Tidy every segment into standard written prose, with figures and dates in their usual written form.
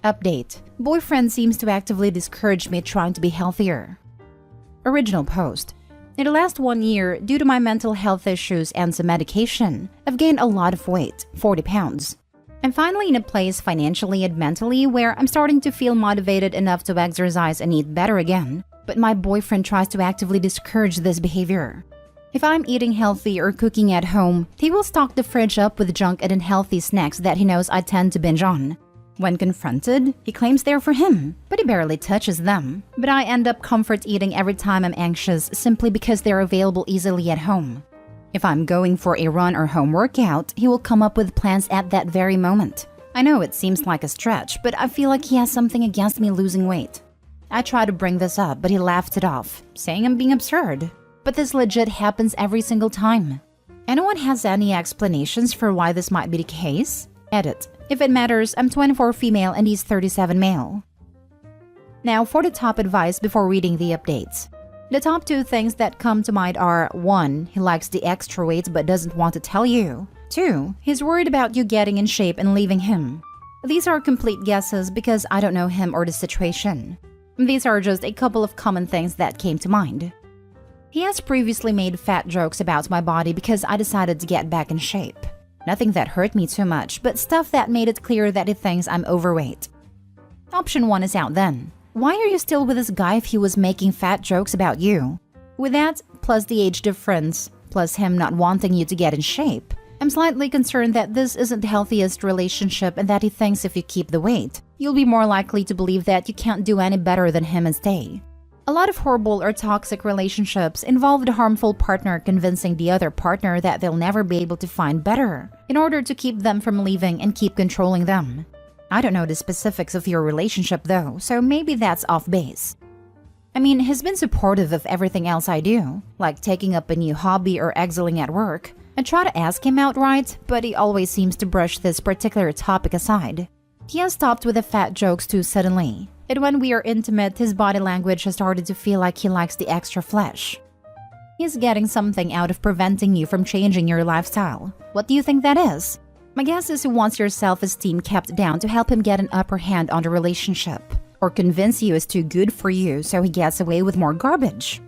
Update. Boyfriend seems to actively discourage me trying to be healthier. Original post. In the last 1 year, due to my mental health issues and some medication, I've gained a lot of weight, 40 pounds. I'm finally in a place financially and mentally where I'm starting to feel motivated enough to exercise and eat better again, but my boyfriend tries to actively discourage this behavior. If I'm eating healthy or cooking at home, he will stock the fridge up with junk and unhealthy snacks that he knows I tend to binge on. When confronted, he claims they're for him, but he barely touches them. But I end up comfort eating every time I'm anxious simply because they're available easily at home. If I'm going for a run or home workout, he will come up with plans at that very moment. I know it seems like a stretch, but I feel like he has something against me losing weight. I try to bring this up, but he laughed it off, saying I'm being absurd. But this legit happens every single time. Anyone has any explanations for why this might be the case? Edit. If it matters, I'm 24 female and he's 37 male. Now for the top advice before reading the updates. The top 2 things that come to mind are 1. He likes the extra weight but doesn't want to tell you. 2. He's worried about you getting in shape and leaving him. These are complete guesses because I don't know him or the situation. These are just a couple of common things that came to mind. He has previously made fat jokes about my body because I decided to get back in shape. Nothing that hurt me too much, but stuff that made it clear that he thinks I'm overweight. Option 1 is out then. Why are you still with this guy if he was making fat jokes about you? With that, plus the age difference, plus him not wanting you to get in shape, I'm slightly concerned that this isn't the healthiest relationship and that he thinks if you keep the weight, you'll be more likely to believe that you can't do any better than him and stay. A lot of horrible or toxic relationships involve the harmful partner convincing the other partner that they'll never be able to find better in order to keep them from leaving and keep controlling them. I don't know the specifics of your relationship though, so maybe that's off base. I mean, he's been supportive of everything else I do, like taking up a new hobby or excelling at work. I try to ask him outright, but he always seems to brush this particular topic aside. He has stopped with the fat jokes too suddenly. And when we are intimate, his body language has started to feel like he likes the extra flesh. He's getting something out of preventing you from changing your lifestyle. What do you think that is? My guess is he wants your self-esteem kept down to help him get an upper hand on the relationship. Or convince you it's too good for you so he gets away with more garbage.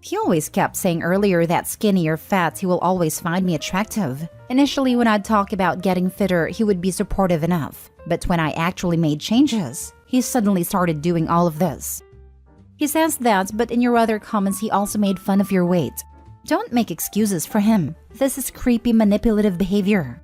He always kept saying earlier that skinny or fat he will always find me attractive. Initially when I'd talk about getting fitter, he would be supportive enough. But when I actually made changes, he suddenly started doing all of this. He says that, but in your other comments he also made fun of your weight. Don't make excuses for him. This is creepy manipulative behavior.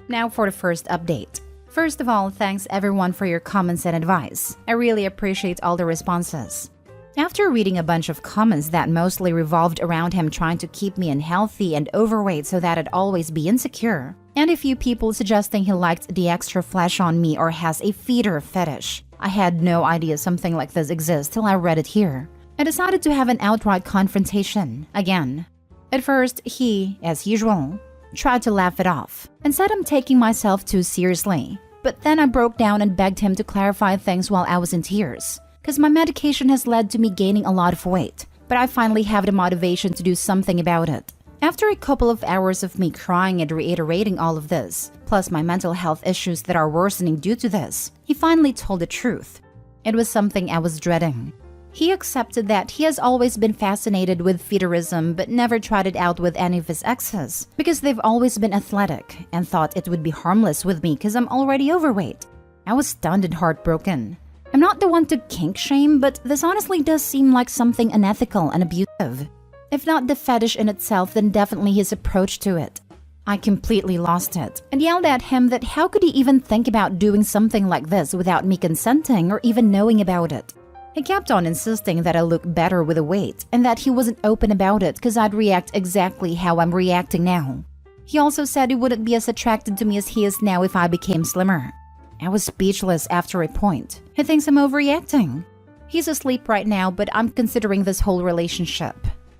Now for the first update. First of all, thanks everyone for your comments and advice. I really appreciate all the responses. After reading a bunch of comments that mostly revolved around him trying to keep me unhealthy and overweight so that I'd always be insecure, and a few people suggesting he liked the extra flesh on me or has a feeder fetish, I had no idea something like this exists till I read it here. I decided to have an outright confrontation, again. At first, he, as usual, tried to laugh it off and said I'm taking myself too seriously. But then I broke down and begged him to clarify things while I was in tears. Because my medication has led to me gaining a lot of weight, but I finally have the motivation to do something about it. After a couple of hours of me crying and reiterating all of this, plus my mental health issues that are worsening due to this, he finally told the truth. It was something I was dreading. He accepted that he has always been fascinated with feederism but never tried it out with any of his exes because they've always been athletic and thought it would be harmless with me because I'm already overweight. I was stunned and heartbroken. I'm not the one to kink shame, but this honestly does seem like something unethical and abusive. If not the fetish in itself, then definitely his approach to it. I completely lost it and yelled at him that how could he even think about doing something like this without me consenting or even knowing about it. He kept on insisting that I look better with a weight and that he wasn't open about it because I'd react exactly how I'm reacting now. He also said he wouldn't be as attracted to me as he is now if I became slimmer. I was speechless after a point. He thinks I'm overreacting. He's asleep right now, but I'm considering this whole relationship.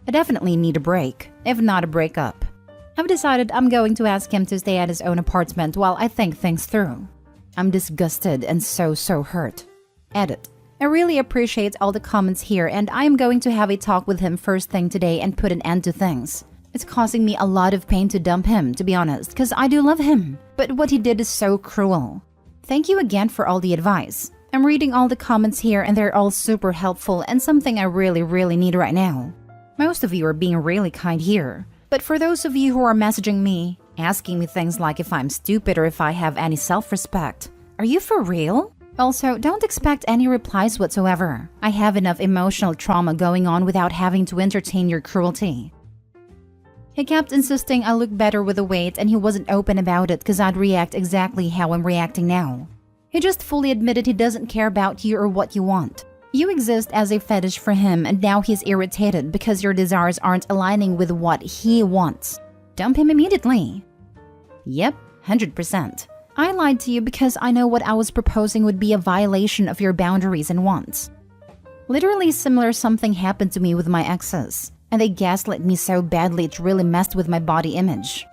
I definitely need a break, if not a breakup. I've decided I'm going to ask him to stay at his own apartment while I think things through. I'm disgusted and so hurt. Edit. I really appreciate all the comments here and I am going to have a talk with him first thing today and put an end to things. It's causing me a lot of pain to dump him, to be honest, because I do love him. But what he did is so cruel. Thank you again for all the advice. I'm reading all the comments here and they're all super helpful and something I really need right now. Most of you are being really kind here. But for those of you who are messaging me, asking me things like if I'm stupid or if I have any self-respect, are you for real? Also, don't expect any replies whatsoever. I have enough emotional trauma going on without having to entertain your cruelty. He kept insisting I look better with the weight and he wasn't open about it because I'd react exactly how I'm reacting now. He just fully admitted he doesn't care about you or what you want. You exist as a fetish for him and now he's irritated because your desires aren't aligning with what he wants. Dump him immediately. Yep, 100%. I lied to you because I know what I was proposing would be a violation of your boundaries and wants. Literally similar something happened to me with my exes, and they gaslit me so badly it really messed with my body image.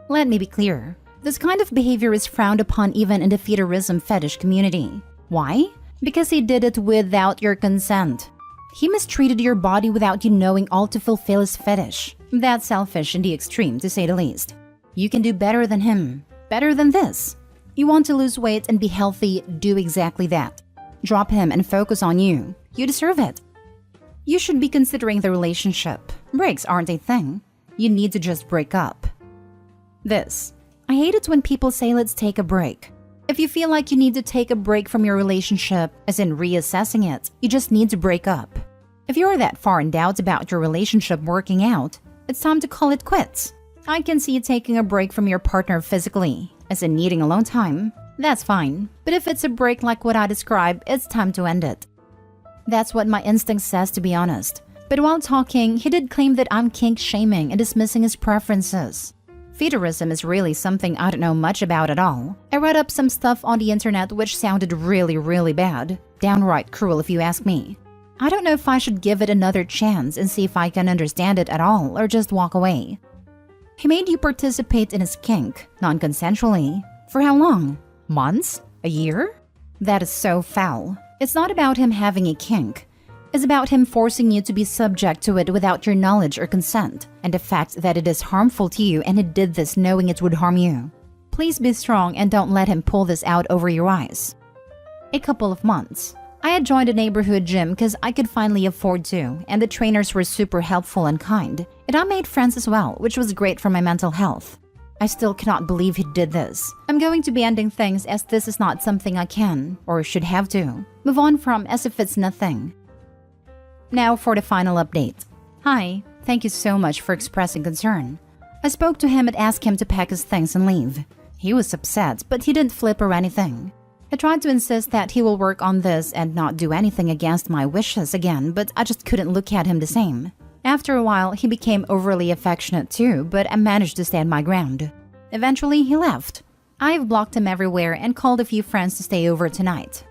Let me be clear, this kind of behavior is frowned upon even in the fetishism fetish community. Why? Because he did it without your consent. He mistreated your body without you knowing all to fulfill his fetish. That's selfish in the extreme, to say the least. You can do better than him. Better than this. You want to lose weight and be healthy, do exactly that. Drop him and focus on you. You deserve it. You should be considering the relationship. Breaks aren't a thing. You need to just break up. This. I hate it when people say let's take a break. If you feel like you need to take a break from your relationship, as in reassessing it, you just need to break up. If you're that far in doubt about your relationship working out, it's time to call it quits. I can see you taking a break from your partner physically, as in needing alone time. That's fine. But if it's a break like what I described, it's time to end it. That's what my instinct says, to be honest. But while talking, he did claim that I'm kink-shaming and dismissing his preferences. Fetishism is really something I don't know much about at all. I read up some stuff on the internet which sounded really bad. Downright cruel if you ask me. I don't know if I should give it another chance and see if I can understand it at all or just walk away. He made you participate in his kink, non-consensually. For how long? Months? A year? That is so foul. It's not about him having a kink. It's about him forcing you to be subject to it without your knowledge or consent, and the fact that it is harmful to you and he did this knowing it would harm you. Please be strong and don't let him pull this out over your eyes. A couple of months. I had joined a neighborhood gym because I could finally afford to, and the trainers were super helpful and kind, and I made friends as well, which was great for my mental health. I still cannot believe he did this. I'm going to be ending things as this is not something I can, or should have to, move on from as if it's nothing. Now for the final update. Hi, thank you so much for expressing concern. I spoke to him and asked him to pack his things and leave. He was upset, but he didn't flip or anything. I tried to insist that he will work on this and not do anything against my wishes again, but I just couldn't look at him the same. After a while, he became overly affectionate too, but I managed to stand my ground. Eventually, he left. I've blocked him everywhere and called a few friends to stay over tonight.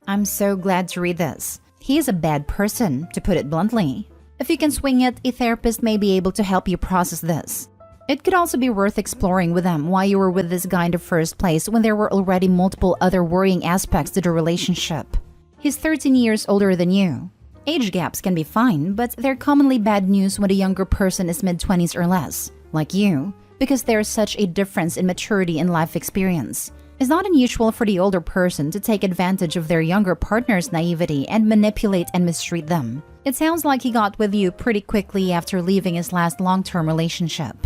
I'm so glad to read this. He is a bad person, to put it bluntly. If you can swing it, a therapist may be able to help you process this. It could also be worth exploring with them why you were with this guy in the first place when there were already multiple other worrying aspects to the relationship. He's 13 years older than you. Age gaps can be fine, but they're commonly bad news when the younger person is mid-20s or less, like you, because there's such a difference in maturity and life experience. It's not unusual for the older person to take advantage of their younger partner's naivety and manipulate and mistreat them. It sounds like he got with you pretty quickly after leaving his last long-term relationship.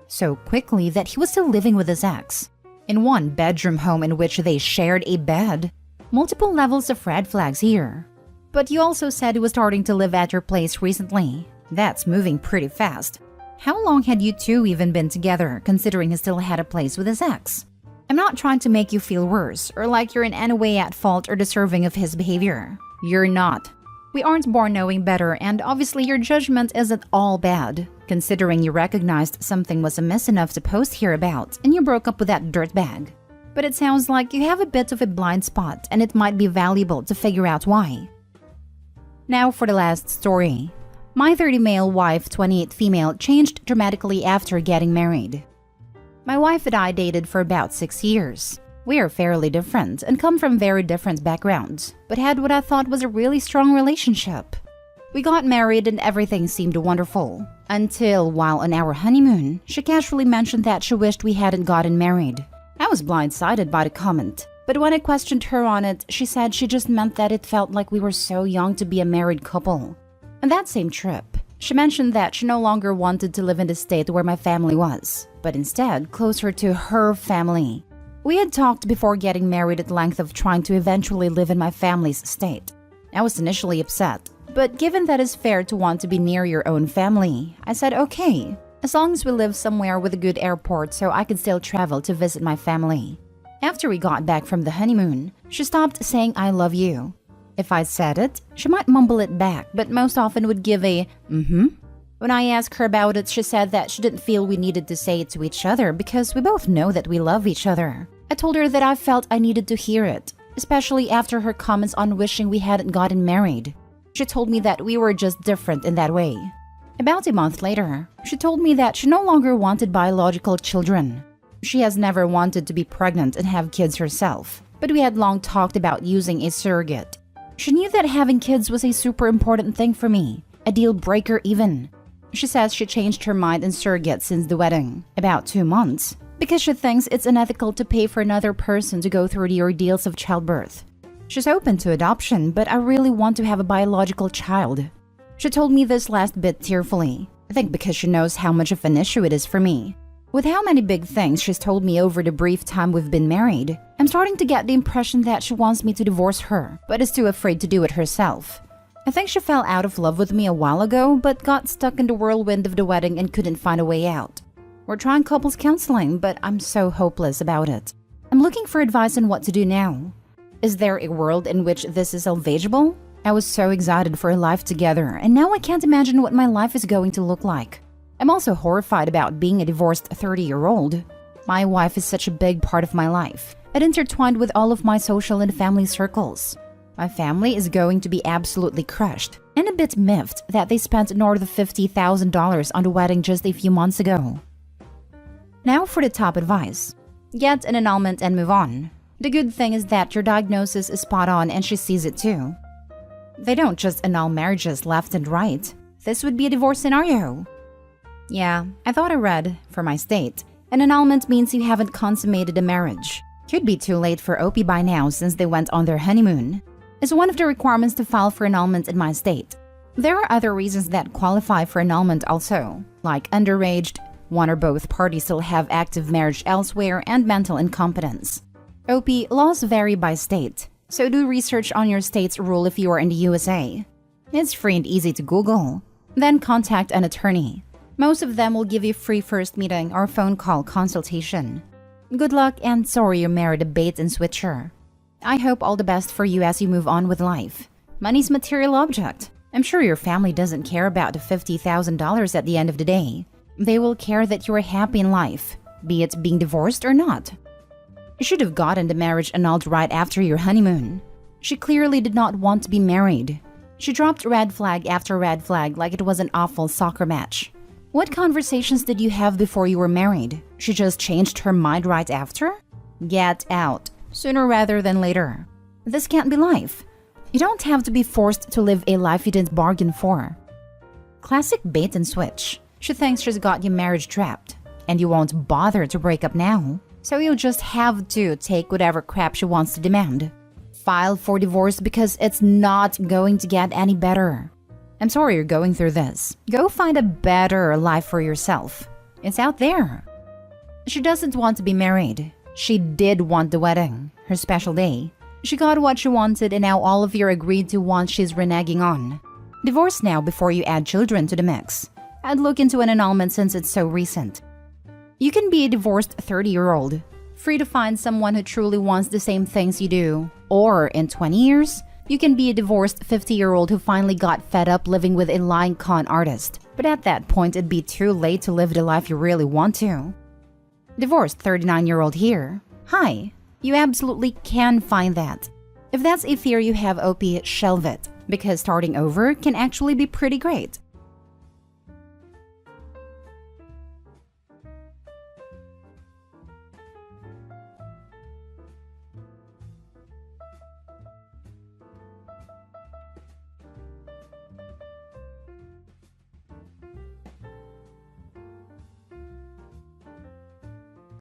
So quickly that he was still living with his ex. In one bedroom home in which they shared a bed. Multiple levels of red flags here. But you also said he was starting to live at your place recently. That's moving pretty fast. How long had you two even been together, considering he still had a place with his ex? I'm not trying to make you feel worse, or like you're in any way at fault or deserving of his behavior. You're not. We aren't born knowing better, and obviously your judgment isn't all bad, considering you recognized something was amiss enough to post here about, and you broke up with that dirtbag. But it sounds like you have a bit of a blind spot, and it might be valuable to figure out why. Now for the last story. My 30 male wife, 28 female, changed dramatically after getting married. My wife and I dated for about 6 years. We are fairly different and come from very different backgrounds, but had what I thought was a really strong relationship. We got married and everything seemed wonderful. Until, while on our honeymoon, she casually mentioned that she wished we hadn't gotten married. I was blindsided by the comment, but when I questioned her on it, she said she just meant that it felt like we were so young to be a married couple. On that same trip, she mentioned that she no longer wanted to live in the state where my family was, but instead closer to her family. We had talked before getting married at length of trying to eventually live in my family's state. I was initially upset, but given that it's fair to want to be near your own family, I said okay, as long as we live somewhere with a good airport so I could still travel to visit my family. After we got back from the honeymoon, she stopped saying I love you. If I said it, she might mumble it back, but most often would give a mm-hmm. When I asked her about it, she said that she didn't feel we needed to say it to each other because we both know that we love each other. I told her that I felt I needed to hear it, especially after her comments on wishing we hadn't gotten married. She told me that we were just different in that way. About a month later, she told me that she no longer wanted biological children. She has never wanted to be pregnant and have kids herself, but we had long talked about using a surrogate. She knew that having kids was a super important thing for me, a deal breaker even. She says she changed her mind on surrogate since the wedding, about 2 months, because she thinks it's unethical to pay for another person to go through the ordeals of childbirth. She's open to adoption, but I really want to have a biological child. She told me this last bit tearfully, I think because she knows how much of an issue it is for me. With how many big things she's told me over the brief time we've been married, I'm starting to get the impression that she wants me to divorce her, but is too afraid to do it herself. I think she fell out of love with me a while ago, but got stuck in the whirlwind of the wedding and couldn't find a way out. We're trying couples counseling, but I'm so hopeless about it. I'm looking for advice on what to do now. Is there a world in which this is salvageable? I was so excited for a life together, and now I can't imagine what my life is going to look like. I'm also horrified about being a divorced 30-year-old. My wife is such a big part of my life. It intertwined with all of my social and family circles. My family is going to be absolutely crushed, and a bit miffed that they spent north of $50,000 on the wedding just a few months ago. Now for the top advice. Get an annulment and move on. The good thing is that your diagnosis is spot on and she sees it too. They don't just annul marriages left and right. This would be a divorce scenario. Yeah, I thought I read, for my state, an annulment means you haven't consummated a marriage. Could be too late for Opie by now since they went on their honeymoon. It's one of the requirements to file for annulment in my state. There are other reasons that qualify for annulment also, like underage, one or both parties still have active marriage elsewhere, and mental incompetence. Opie, laws vary by state, so do research on your state's rule if you are in the USA. It's free and easy to Google. Then contact an attorney. Most of them will give you free first meeting or phone call consultation. Good luck, and sorry you married a bait and switcher. I hope all the best for you as you move on with life. Money's material object. I'm sure your family doesn't care about the $50,000 at the end of the day. They will care that you are happy in life, be it being divorced or not. You should have gotten the marriage annulled right after your honeymoon. She clearly did not want to be married. She dropped red flag after red flag like it was an awful soccer match. What conversations did you have before you were married? She just changed her mind right after? Get out, sooner rather than later. This can't be life. You don't have to be forced to live a life you didn't bargain for. Classic bait and switch. She thinks she's got you marriage trapped, and you won't bother to break up now, so you'll just have to take whatever crap she wants to demand. File for divorce because it's not going to get any better. I'm sorry you're going through this. Go find a better life for yourself. It's out there. She doesn't want to be married. She did want the wedding, her special day. She got what she wanted, and now all of your agreed to want she's reneging on. Divorce now before you add children to the mix. I'd look into an annulment since it's so recent. You can be a divorced 30-year-old, free to find someone who truly wants the same things you do. Or in 20 years, you can be a divorced 50-year-old who finally got fed up living with a lying con artist. But at that point, it'd be too late to live the life you really want to. Divorced 39-year-old here. Hi, you absolutely can find that. If that's a fear you have, OP, shelve it, because starting over can actually be pretty great.